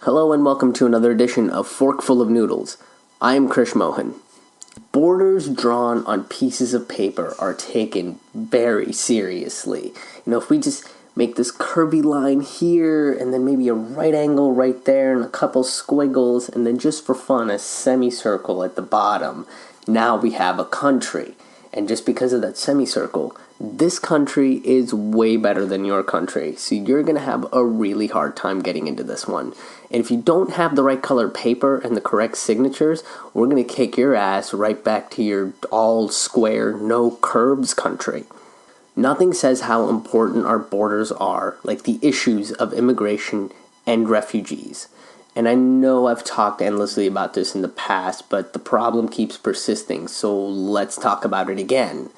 Hello and welcome to another edition of Forkful of Noodles. I am Krish Mohan. Borders drawn on pieces of paper are taken very seriously. If we just make this curvy line here, and then maybe a right angle right there, and a couple squiggles, and then just for fun, a semicircle at the bottom, now we have a country. And just because of that semicircle, this country is way better than your country. So you're going to have a really hard time getting into this one. And if you don't have the right colored paper and the correct signatures, we're going to kick your ass right back to your all square, no curves country. Nothing says how important our borders are like the issues of immigration and refugees. And I know I've talked endlessly about this in the past, but the problem keeps persisting, so let's talk about it again.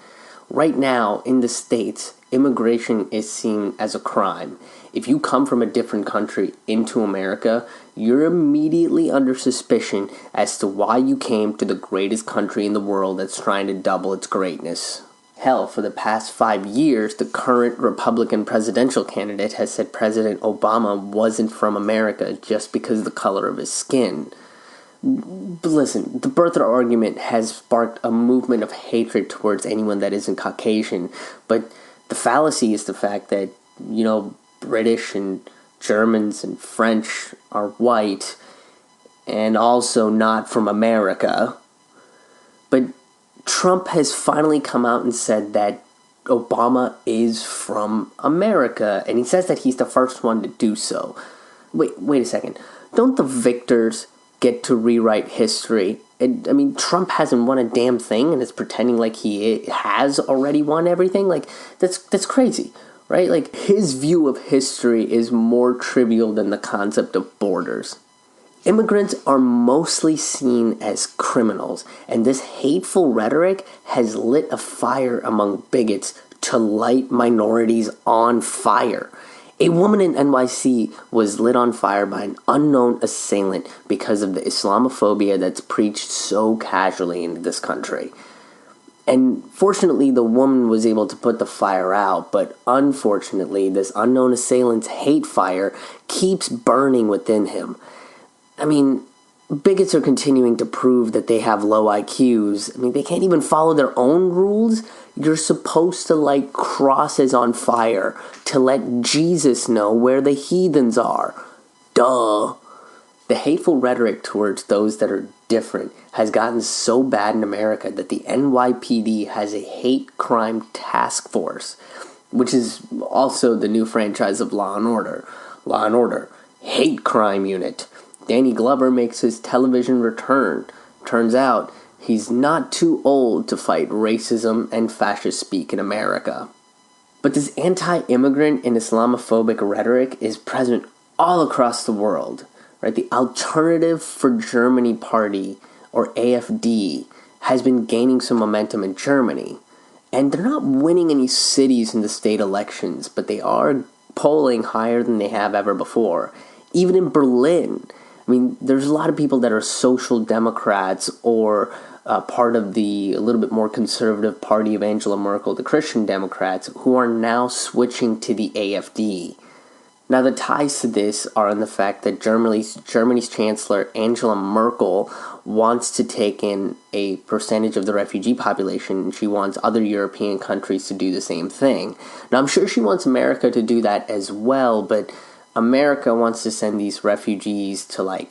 Right now, in the States, immigration is seen as a crime. If you come from a different country into America, you're immediately under suspicion as to why you came to the greatest country in the world that's trying to double its greatness. Hell, for the past 5 years, the current Republican presidential candidate has said President Obama wasn't from America just because of the color of his skin. But listen, the birther argument has sparked a movement of hatred towards anyone that isn't Caucasian, but the fallacy is the fact that, British and Germans and French are white and also not from America. But Trump has finally come out and said that Obama is from America, and he says that he's the first one to do so. Wait a second. Don't the victors get to rewrite history? Trump hasn't won a damn thing and is pretending like he has already won everything. That's crazy, right? His view of history is more trivial than the concept of borders. Immigrants are mostly seen as criminals, and this hateful rhetoric has lit a fire among bigots to light minorities on fire. A woman in NYC was lit on fire by an unknown assailant because of the Islamophobia that's preached so casually in this country. And fortunately, the woman was able to put the fire out, but unfortunately, this unknown assailant's hate fire keeps burning within him. Bigots are continuing to prove that they have low IQs. They can't even follow their own rules. You're supposed to light crosses on fire to let Jesus know where the heathens are. Duh. The hateful rhetoric towards those that are different has gotten so bad in America that the NYPD has a hate crime task force, which is also the new franchise of Law & Order. Law & Order, hate crime unit. Danny Glover makes his television return. Turns out, he's not too old to fight racism and fascist speak in America. But this anti-immigrant and Islamophobic rhetoric is present all across the world. Right? The Alternative for Germany Party, or AfD, has been gaining some momentum in Germany. And they're not winning any cities in the state elections, but they are polling higher than they have ever before. Even in Berlin, there's a lot of people that are social democrats or part of the a little bit more conservative party of Angela Merkel, the Christian Democrats, who are now switching to the AfD. Now, the ties to this are in the fact that Germany's Chancellor Angela Merkel wants to take in a percentage of the refugee population, and she wants other European countries to do the same thing. Now, I'm sure she wants America to do that as well, but America wants to send these refugees to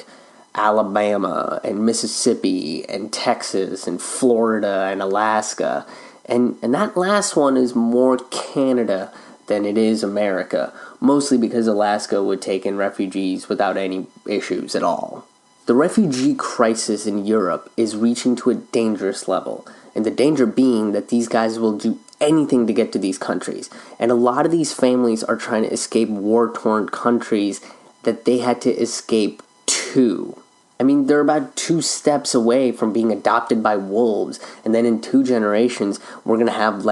Alabama and Mississippi and Texas and Florida and Alaska. And that last one is more Canada than it is America, mostly because Alaska would take in refugees without any issues at all. The refugee crisis in Europe is reaching to a dangerous level, and the danger being that these guys will do anything to get to these countries. And a lot of these families are trying to escape war-torn countries that they had to escape to. They're about 2 steps away from being adopted by wolves, and then in 2 generations, we're going to have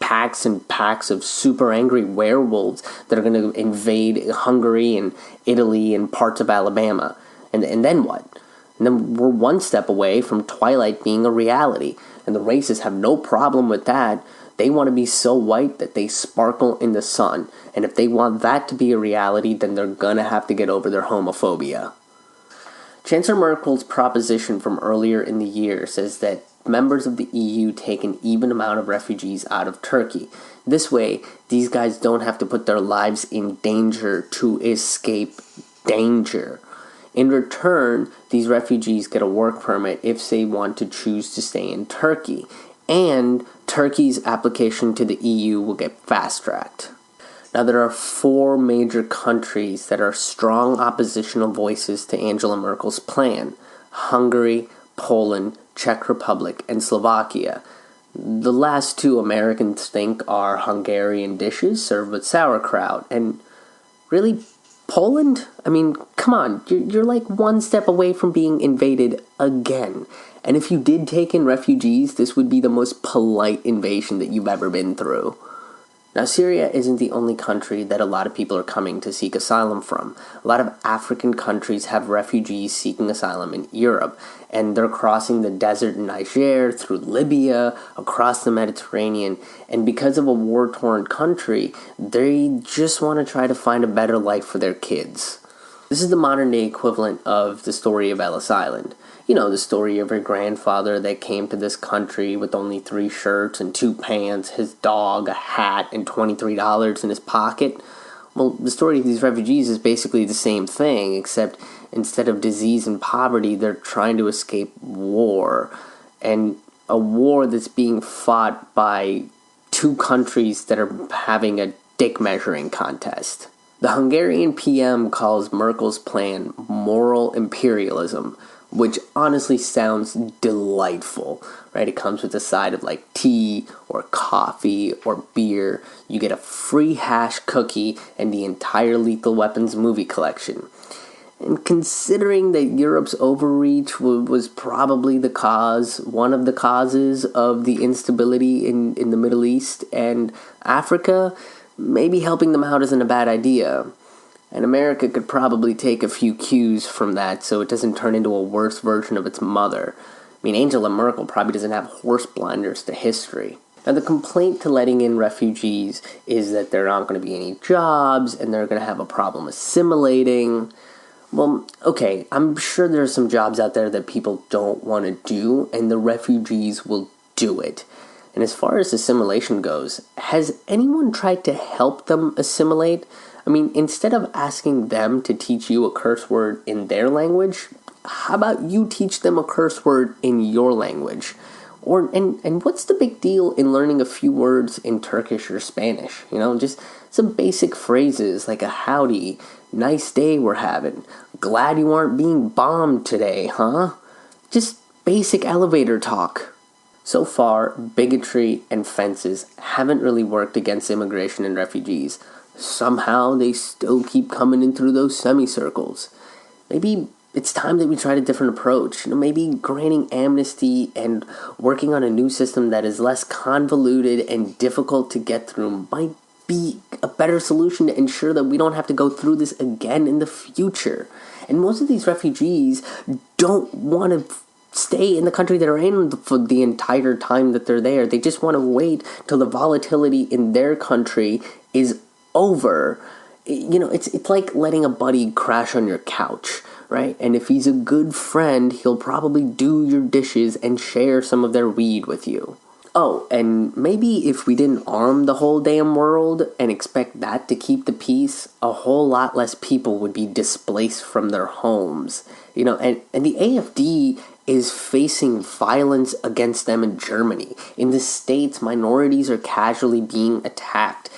packs and packs of super angry werewolves that are going to invade Hungary and Italy and parts of Alabama. And then what? And then we're 1 step away from Twilight being a reality. And the racists have no problem with that. They want to be so white that they sparkle in the sun. And if they want that to be a reality, then they're gonna have to get over their homophobia. Chancellor Merkel's proposition from earlier in the year says that members of the EU take an even amount of refugees out of Turkey. This way, these guys don't have to put their lives in danger to escape danger. In return, these refugees get a work permit if they want to choose to stay in Turkey. And Turkey's application to the EU will get fast-tracked. Now, there are 4 major countries that are strong oppositional voices to Angela Merkel's plan: Hungary, Poland, Czech Republic, and Slovakia. The last 2 Americans think are Hungarian dishes served with sauerkraut. And really, Poland? I mean, come on, you're like one step away from being invaded again. And if you did take in refugees, this would be the most polite invasion that you've ever been through. Now, Syria isn't the only country that a lot of people are coming to seek asylum from. A lot of African countries have refugees seeking asylum in Europe, and they're crossing the desert in Niger, through Libya, across the Mediterranean, and because of a war-torn country, they just want to try to find a better life for their kids. This is the modern-day equivalent of the story of Ellis Island. You know, the story of your grandfather that came to this country with only 3 shirts and 2 pants, his dog, a hat, and $23 in his pocket. Well, the story of these refugees is basically the same thing, except instead of disease and poverty, they're trying to escape war. And a war that's being fought by 2 countries that are having a dick measuring contest. The Hungarian PM calls Merkel's plan moral imperialism, which honestly sounds delightful, right? It comes with a side of like tea or coffee or beer. You get a free hash cookie and the entire Lethal Weapons movie collection. And considering that Europe's overreach was probably one of the causes of the instability in the Middle East and Africa, maybe helping them out isn't a bad idea. And America could probably take a few cues from that so it doesn't turn into a worse version of its mother. I mean, Angela Merkel probably doesn't have horse blinders to history. Now, the complaint to letting in refugees is that there aren't going to be any jobs and they're going to have a problem assimilating. Well, okay, I'm sure there are some jobs out there that people don't want to do, and the refugees will do it. And as far as assimilation goes, has anyone tried to help them assimilate? I mean, instead of asking them to teach you a curse word in their language, how about you teach them a curse word in your language? And what's the big deal in learning a few words in Turkish or Spanish? You know, just some basic phrases like a howdy, nice day we're having, glad you aren't being bombed today, huh? Just basic elevator talk. So far, bigotry and fences haven't really worked against immigration and refugees. Somehow they still keep coming in through those semicircles. Maybe it's time that we tried a different approach. You know, maybe granting amnesty and working on a new system that is less convoluted and difficult to get through might be a better solution to ensure that we don't have to go through this again in the future. And most of these refugees don't want to stay in the country they're in for the entire time that they're there. They just want to wait till the volatility in their country is over. You know, it's like letting a buddy crash on your couch, right? And if he's a good friend, he'll probably do your dishes and share some of their weed with you. Oh, and maybe if we didn't arm the whole damn world and expect that to keep the peace, a whole lot less people would be displaced from their homes. You know, and the AfD is facing violence against them in Germany. In the States, minorities are casually being attacked.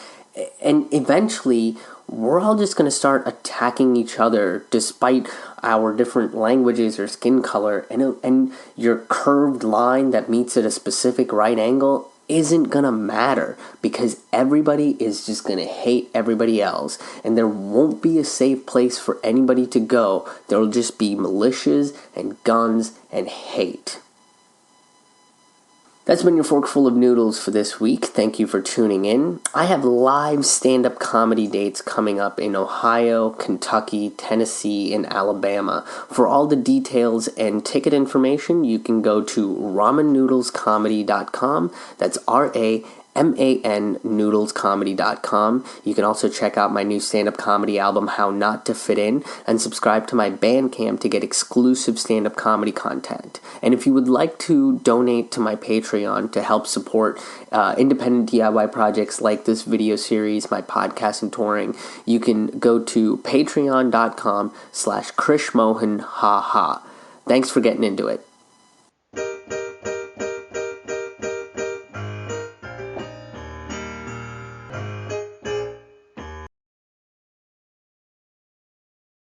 And eventually, we're all just going to start attacking each other despite our different languages or skin color. And your curved line that meets at a specific right angle isn't going to matter because everybody is just going to hate everybody else. And there won't be a safe place for anybody to go. There will just be militias and guns and hate. That's been your forkful of noodles for this week. Thank you for tuning in. I have live stand-up comedy dates coming up in Ohio, Kentucky, Tennessee, and Alabama. For all the details and ticket information, you can go to ramennoodlescomedy.com. That's RAMENNOODLESCOMEDY.com. mannoodlescomedy.com. You can also check out my new stand-up comedy album, How Not to Fit In, and subscribe to my Bandcamp to get exclusive stand-up comedy content. And if you would like to donate to my Patreon to help support independent DIY projects like this video series, my podcast, and touring, you can go to patreon.com/krishmohanhaha. Thanks for getting into it.